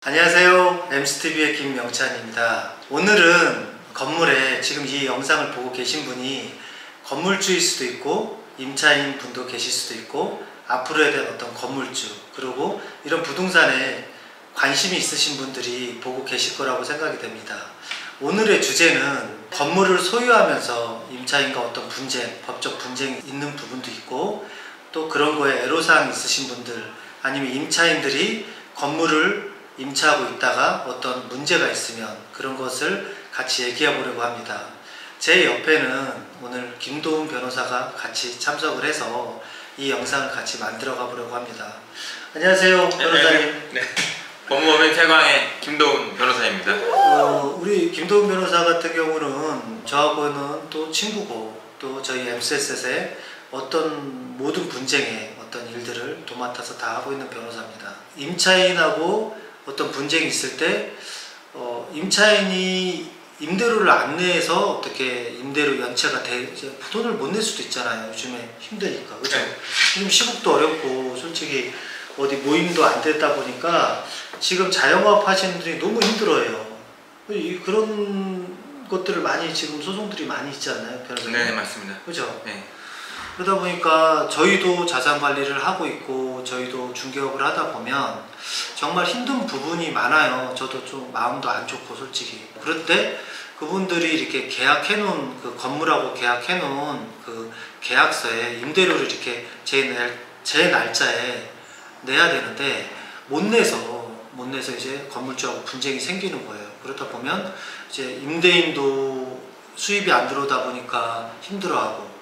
안녕하세요. MCTV의 김명찬입니다. 오늘은 건물에 지금 이 영상을 보고 계신 분이 건물주일 수도 있고 임차인 분도 계실 수도 있고 앞으로에 대한 어떤 건물주 그리고 이런 부동산에 관심이 있으신 분들이 보고 계실 거라고 생각이 됩니다. 오늘의 주제는 건물을 소유하면서 임차인과 어떤 분쟁, 법적 분쟁이 있는 부분도 있고 또 그런 거에 애로사항이 있으신 분들 아니면 임차인들이 건물을 임차하고 있다가 어떤 문제가 있으면 그런 것을 같이 얘기해 보려고 합니다. 제 옆에는 오늘 김도훈 변호사가 같이 참석을 해서 이 영상을 같이 만들어 가보려고 합니다. 안녕하세요, 변호사님. 네. 법무법인 세광의 김도훈 변호사입니다. 우리 김도훈 변호사 같은 경우는 저하고는 또 친구고 또 저희 MCS에 어떤 모든 분쟁에 어떤 일들을 도맡아서 다 하고 있는 변호사입니다. 임차인하고 어떤 분쟁이 있을 때 임차인이 임대료를 안 내서 어떻게 임대료 연체가 돈을 못 낼 수도 있잖아요. 요즘에 힘드니까. 그죠? 네. 요즘 시국도 어렵고 솔직히 어디 모임도 안 되다 보니까 지금 자영업 하시는 분들이 너무 힘들어요. 그런 것들을 많이 지금 소송들이 많이 있지 않나요? 변호사님? 네, 맞습니다. 그죠? 네. 그러다 보니까 저희도 자산 관리를 하고 있고 저희도 중개업을 하다 보면 정말 힘든 부분이 많아요. 저도 좀 마음도 안 좋고 솔직히. 그럴 때 그분들이 이렇게 계약해 놓은 그 건물하고 계약해 놓은 그 계약서에 임대료를 이렇게 제 날짜에 내야 되는데 못 내서 이제 건물주하고 분쟁이 생기는 거예요. 그렇다 보면 이제 임대인도 수입이 안 들어오다 보니까 힘들어하고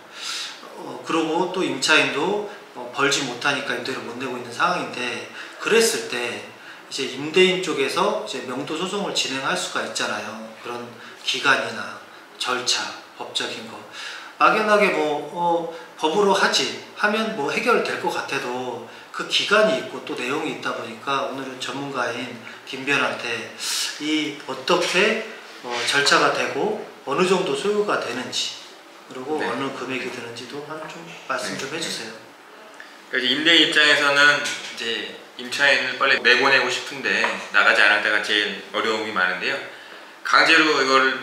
그러고 또 임차인도 벌지 못하니까 임대료 못 내고 있는 상황인데 그랬을 때 이제 임대인 쪽에서 이제 명도 소송을 진행할 수가 있잖아요. 그런 기간이나 절차, 법적인 거 막연하게 법으로 하면 해결될 것 같아도 그 기간이 있고 또 내용이 있다 보니까 오늘은 전문가인 김변한테 이 어떻게 절차가 되고 어느 정도 소요가 되는지 그리고 네. 어느 금액이 드는지도 좀 말씀 좀 해주세요. 그러니까 임대인 입장에서는 이제 임차인을 빨리 내보내고 싶은데 나가지 않을 때가 제일 어려움이 많은데요. 강제로 이걸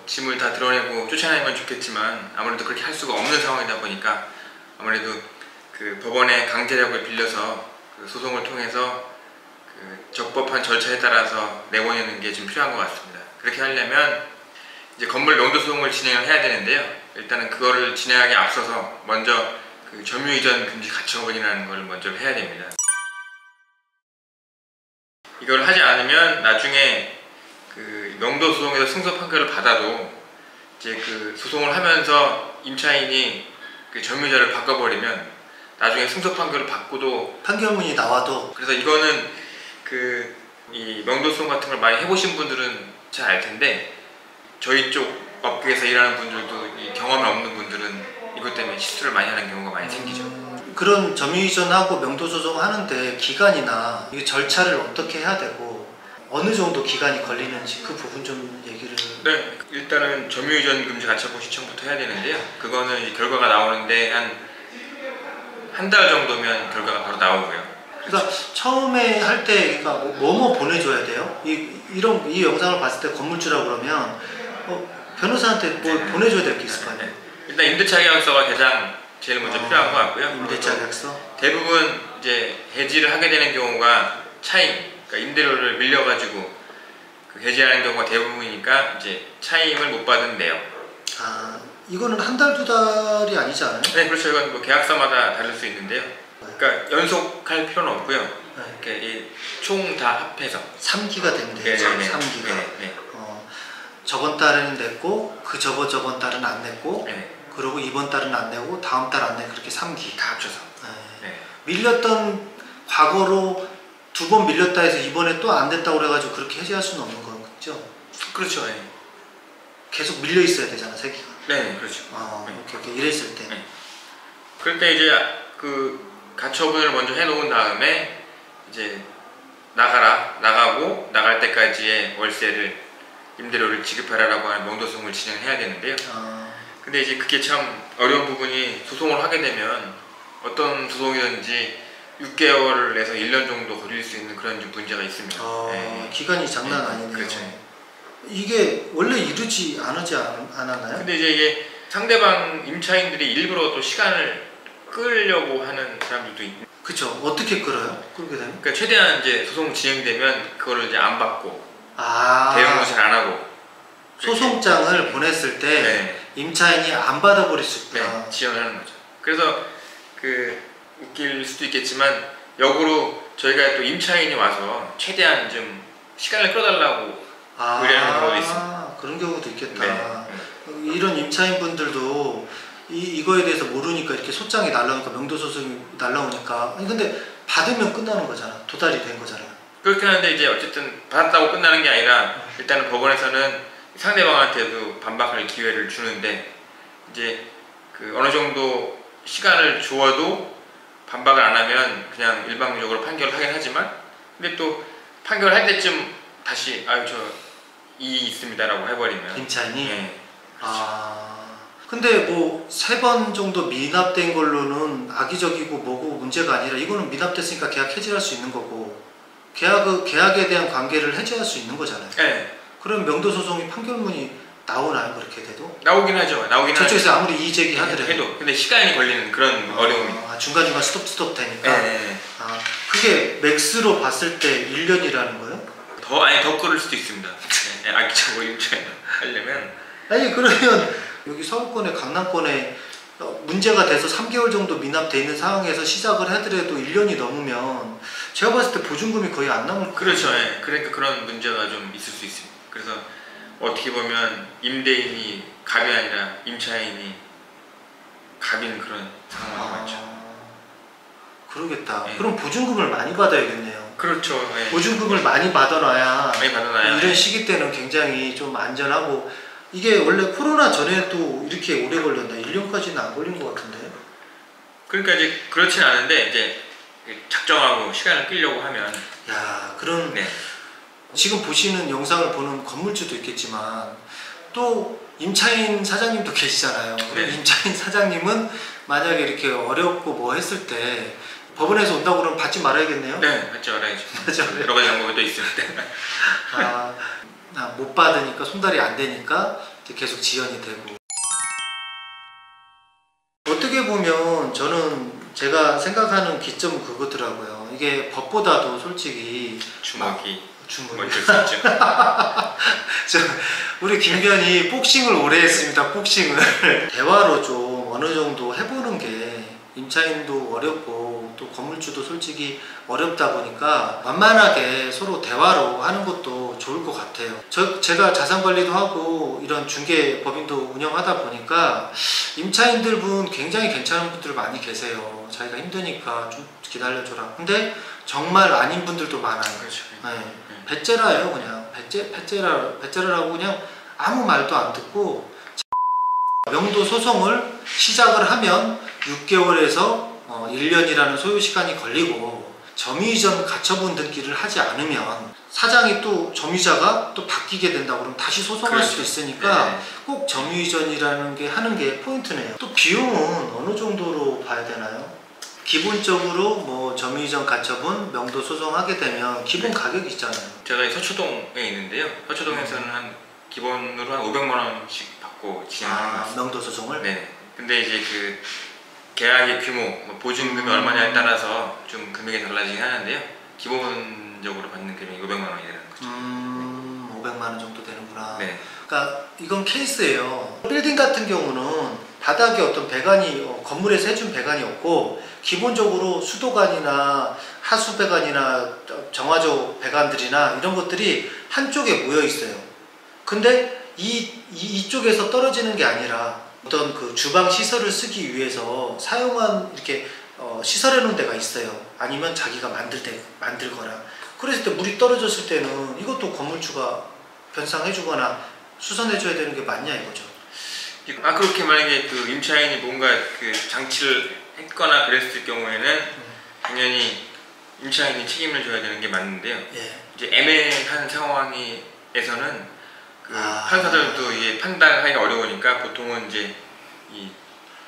짐을 다 드러내고 쫓아내면 좋겠지만 아무래도 그렇게 할 수가 없는 상황이다 보니까 아무래도 그 법원의 강제력을 빌려서 그 소송을 통해서 그 적법한 절차에 따라서 내보내는 게 좀 필요한 것 같습니다. 그렇게 하려면 이제 건물 명도 소송을 진행을 해야 되는데요. 일단은 그거를 진행하기 앞서서 먼저 그 점유이전 금지 가처분이라는 걸 먼저 해야 됩니다. 이걸 하지 않으면 나중에 그 명도 소송에서 승소 판결을 받아도 이제 그 소송을 하면서 임차인이 그 점유자를 바꿔버리면 나중에 승소 판결을 받고도 판결문이 나와도 그래서 이거는 이 명도 소송 같은 걸 많이 해보신 분들은 잘 알 텐데 저희 쪽 업계에서 일하는 분들도 이 경험이 없는 분들은 이것 때문에 실수를 많이 하는 경우가 많이 생기죠. 그런 점유이전하고 명도소송 하는데 기간이나 이 절차를 어떻게 해야 되고 어느 정도 기간이 걸리는지 그 부분 좀 얘기를. 네, 일단은 점유이전 금지 가처분 신청부터 해야 되는데요. 그거는 결과가 나오는데 한 달 정도면 결과가 바로 나오고요. 그러니까 처음에 할 때 그러니까 뭐 보내줘야 돼요? 이 영상을 봤을 때 건물주라 그러면 변호사한테 뭐 보내줘야 될 게 있을 거 아니에요? 일단 임대차 계약서가 가장 제일 먼저 필요한 것 같고요. 임대차 계약서? 대부분 이제 해지를 하게 되는 경우가 차임, 그러니까 임대료를 밀려가지고 그 해지하는 경우가 대부분이니까 이제 차임을 못 받은 내역. 이거는 한 달, 두 달이 아니지 않아요? 네, 그렇죠. 이건 계약서마다 다를 수 있는데요. 그러니까 연속할 필요는 없고요. 이렇게 총 다 합해서 3기가 되면 되죠. 3기가. 네. 저번 달에는 냈고 그 저번 달은 안 냈고 네. 그리고 이번 달은 안 내고 다음 달 안 내고 그렇게 3기 다 합쳐서. 네. 밀렸던 과거로 2번 밀렸다 해서 이번에 또 안 됐다고 그래가지고 그렇게 해지할 수는 없는 거죠? 그렇죠. 네. 계속 밀려 있어야 되잖아 3기가. 네, 그렇죠. 이렇게 이랬을 때. 네. 그럴 때 이제 그 가처분을 먼저 해놓은 다음에 이제 나가고 나갈 때까지의 월세를 임대료를 지급하라라고 하는 명도소송을 진행해야 되는데요. 근데 이제 그게 참 어려운 부분이 소송을 하게 되면 어떤 소송이든지 6개월에서 1년 정도 걸릴 수 있는 그런 좀 문제가 있습니다. 네. 기간이 장난 아니네요. 그렇죠. 이게 원래 않았나요? 근데 이제 이게 상대방 임차인들이 일부러 또 시간을 끌려고 하는 사람들도 있고. 그쵸. 어떻게 끌어요? 끌게 되면? 그러니까 최대한 이제 소송 진행되면 그거를 이제 안 받고 아, 대응도 잘 안 하고 소송장을 보냈을 때 네. 임차인이 안 받아버릴 수 있구나. 네, 지연을 하는 거죠. 그래서 그 웃길 수도 있겠지만 역으로 저희가 또 임차인이 와서 최대한 좀 시간을 끌어달라고 의뢰하는 경우도 있습니다. 그런 경우도 있겠다. 네. 이런 임차인 분들도 이거에 대해서 모르니까 이렇게 소장이 날라오니까 명도소송이 날라오니까 아니 근데 받으면 끝나는 거잖아. 도달이 된 거잖아요. 그렇긴 한데 이제 어쨌든 받았다고 끝나는 게 아니라 일단은 법원에서는 상대방한테도 반박할 기회를 주는데 이제 그 어느 정도 시간을 주어도 반박을 안 하면 그냥 일방적으로 판결을 하긴 하지만 근데 또 판결할 때쯤 다시 아유 저 이의 있습니다라고 해버리면 임차인이? 네. 근데 뭐 3번 정도 미납된 걸로는 악의적이고 뭐고 문제가 아니라 이거는 미납됐으니까 계약 해지할 수 있는 거고 계약에 대한 관계를 해지할 수 있는 거잖아요. 네. 그럼 명도소송이 판결문이 나오나요? 그렇게 돼도? 나오긴 하죠. 나오긴 저쪽에서 하죠. 아무리 이의 제기하더라도 해도 근데 시간이 걸리는 그런 어려움이 중간중간 스톱 되니까 네. 그게 맥스로 봤을 때 1년이라는 거예요? 더 끌을 수도 있습니다. 네. 악의적으로 임차인 하려면 아니 그러면 여기 서울권에 강남권에 문제가 돼서 3개월 정도 미납돼 있는 상황에서 시작을 하더라도 1년이 넘으면 제가 봤을 때 보증금이 거의 안 남을 거예요. 그렇죠. 네. 그러니까 그런 문제가 좀 있을 수 있습니다. 그래서 어떻게 보면 임대인이 갑이 아니라 임차인이 갑인 그런 상황이 많죠. 그러겠다. 네. 그럼 보증금을 많이 받아야겠네요. 그렇죠. 네. 보증금을 많이 받아놔야 받아놔야 이런 시기 때는 굉장히 좀 안전하고 이게 원래 코로나 전에도 이렇게 오래 걸렸나? 1년까지는 안 걸린 것 같은데. 그러니까 이제 그렇진 않은데 이제 작정하고 시간을 끌려고 하면 야, 그런 네. 지금 보시는 영상을 보는 건물주도 있겠지만 또 임차인 사장님도 계시잖아요. 그럼 네. 임차인 사장님은 만약에 이렇게 어렵고 뭐 했을 때 법원에서 온다고 그러면 받지 말아야겠네요. 네, 받지 말아야죠. 받지 말아요. 여러 가지 방법이 또 있을 때. 못 받으니까 손달이 안 되니까 이제 계속 지연이 되고. 어떻게 보면 저는 제가 생각하는 기점은 그거더라고요. 이게 법보다도 솔직히 주먹이 주먹이 먼저 쓰죠. 우리 김변이 복싱을 오래 했습니다. 복싱을 대화로 좀 어느 정도 해보는 게 임차인도 어렵고 또 건물주도 솔직히 어렵다 보니까 만만하게 서로 대화로 하는 것도 좋을 것 같아요. 제가 자산관리도 하고 이런 중개법인도 운영하다 보니까 임차인들 분 굉장히 괜찮은 분들 많이 계세요. 자기가 힘드니까 좀 기다려줘라. 근데 정말 아닌 분들도 많아요. 그렇죠. 네. 배째라예요. 그냥 배째라라고 그냥 아무 말도 안 듣고 명도 소송을 시작을 하면 6개월에서 1년이라는 소요 시간이 걸리고 점유이전 가처분 등기를 하지 않으면 사장이 또 점유자가 또 바뀌게 된다고 그러면 다시 소송할 그렇죠. 수도 있으니까 네. 꼭 점유이전이라는 게 하는 게 포인트네요. 또 비용은 어느 정도로 봐야 되나요? 기본적으로 뭐 점유이전 가처분 명도 소송하게 되면 기본 네. 가격이 있잖아요. 제가 서초동에 있는데요. 서초동에서는 한 기본으로 한 500만 원씩 받고 진행하는 것 같습니다. 명도 소송을? 네. 근데 이제 그 계약의 규모, 뭐 보증금이 얼마냐에 따라서 좀 금액이 달라지긴 하는데요. 기본적으로 받는 금액이 500만 원이 되는 거죠. 500만 원 정도 되는구나. 네. 그러니까 이건 케이스예요. 빌딩 같은 경우는 바닥에 어떤 배관이 건물에서 해준 배관이 없고 기본적으로 수도관이나 하수 배관이나 정화조 배관들이나 이런 것들이 한쪽에 모여 있어요. 근데 이쪽에서 떨어지는 게 아니라 어떤 그 주방 시설을 쓰기 위해서 사용한 이렇게 시설해 놓은 데가 있어요. 아니면 자기가 만들거나. 그랬을 때 물이 떨어졌을 때는 이것도 건물주가 변상해 주거나 수선해 줘야 되는 게 맞냐 이거죠. 그렇게 만약에 그 임차인이 뭔가 그 장치를 했거나 그랬을 경우에는 당연히 임차인이 책임을 져야 되는 게 맞는데요. 예. 이제 애매한 상황에서는 그 판사들도 이게 판단하기가 어려우니까 보통은 이제 이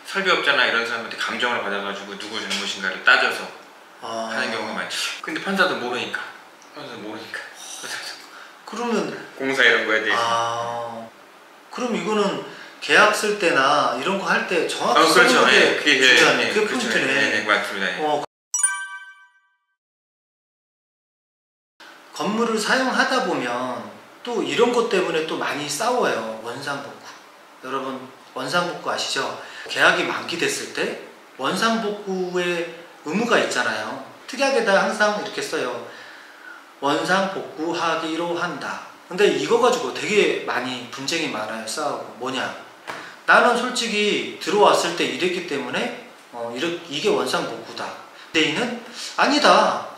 설비업자나 이런 사람한테 감정을 받아가지고 누구 잘못인가를 따져서 하는 경우가 많죠. 근데 판사도 모르니까. 그러면 공사 이런 거에 대해서. 그럼 이거는 계약 쓸 때나 이런 거 할 때 정확히 그렇죠. 써놓는 게 예, 그게 중요하네. 그게 그렇죠. 포인트네. 네, 맞습니다. 예. 건물을 사용하다 보면 또 이런 것 때문에 또 많이 싸워요. 원상복구. 여러분 원상복구 아시죠? 계약이 만기됐을 때 원상복구의 의무가 있잖아요. 특약에다 항상 이렇게 써요. 원상복구하기로 한다. 근데 이거 가지고 되게 많이 분쟁이 많아요. 싸우고. 뭐냐? 나는 솔직히 들어왔을 때 이랬기 때문에 이게 원상복구다. 대인은 아니다.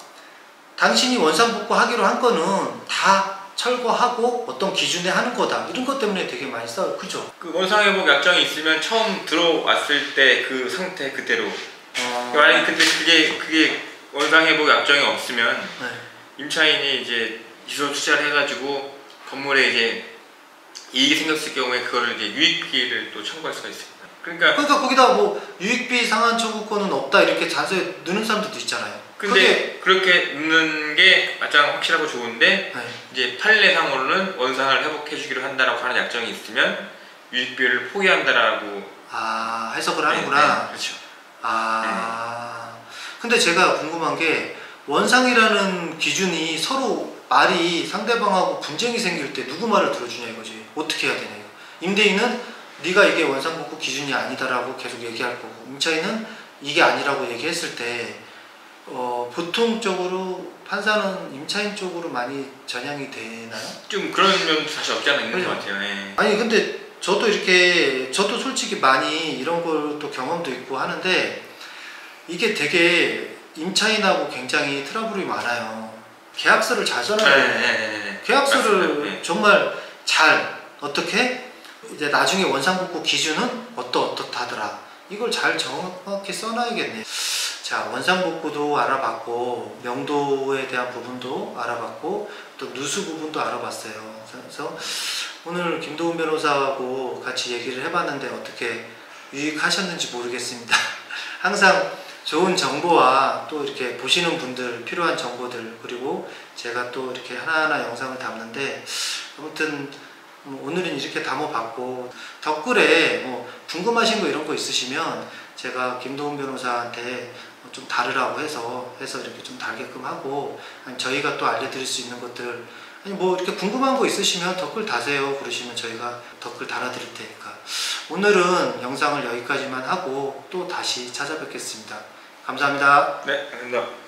당신이 원상복구 하기로 한 거는 다 철거하고 어떤 기준에 하는 거다. 이런 것 때문에 되게 많이 싸워요. 그죠? 그 원상회복 약정이 있으면 처음 들어왔을 때 그 상태 그대로. 만약에 근데 그게 원상회복 약정이 없으면 네. 임차인이 이제 기소 투자를 해가지고 건물에 이제 이익이 생겼을 경우에 그거를 이제 유익비를 또 청구할 수가 있습니다. 그러니까 거기다 뭐 유익비 상한 청구권은 없다 이렇게 자세히 넣는 사람들도 있잖아요. 근데 그렇게 넣는 게 가장 확실하고 좋은데 네. 이제 판례상으로는 원상을 회복해 주기로 한다라고 하는 약정이 있으면 유익비를 포기한다라고 해석을 하는구나. 네, 그렇죠. 근데 제가 궁금한 게 원상이라는 기준이 서로 말이 상대방하고 분쟁이 생길 때 누구 말을 들어주냐 이거지. 어떻게 해야 되냐 이거. 임대인은 네가 이게 원상복구 기준이 아니다라고 계속 얘기할 거고, 임차인은 이게 아니라고 얘기했을 때 보통적으로 판사는 임차인 쪽으로 많이 전향이 되나요? 좀 그런 면도 사실 없지 않아 있는 그렇죠. 것 같아요. 예. 아니 근데 저도 솔직히 많이 이런 걸 또 경험도 있고 하는데 이게 되게 임차인하고 굉장히 트러블이 많아요. 계약서를 잘 써놔야 돼요. 계약서를 맞습니다. 정말 잘 어떻게 이제 나중에 원상복구 기준은 어떻다더라 이걸 잘 정확히 써놔야겠네. 자, 원상복구도 알아봤고 명도에 대한 부분도 알아봤고 또 누수 부분도 알아봤어요. 그래서 오늘 김도훈 변호사하고 같이 얘기를 해봤는데 어떻게 유익하셨는지 모르겠습니다. 항상 좋은 정보와 또 이렇게 보시는 분들 필요한 정보들, 그리고 제가 또 이렇게 하나하나 영상을 담는데 아무튼 오늘은 이렇게 담아봤고, 댓글에 뭐 궁금하신 거 이런 거 있으시면 제가 김도훈 변호사한테 좀 다르라고 해서 이렇게 좀 달게끔 하고, 아니 저희가 또 알려드릴 수 있는 것들, 아니 뭐 이렇게 궁금한 거 있으시면 댓글 다세요 그러시면 저희가 댓글 달아드릴 테니까. 오늘은 영상을 여기까지만 하고 또 다시 찾아뵙겠습니다. 감사합니다. 네, 감사합니다.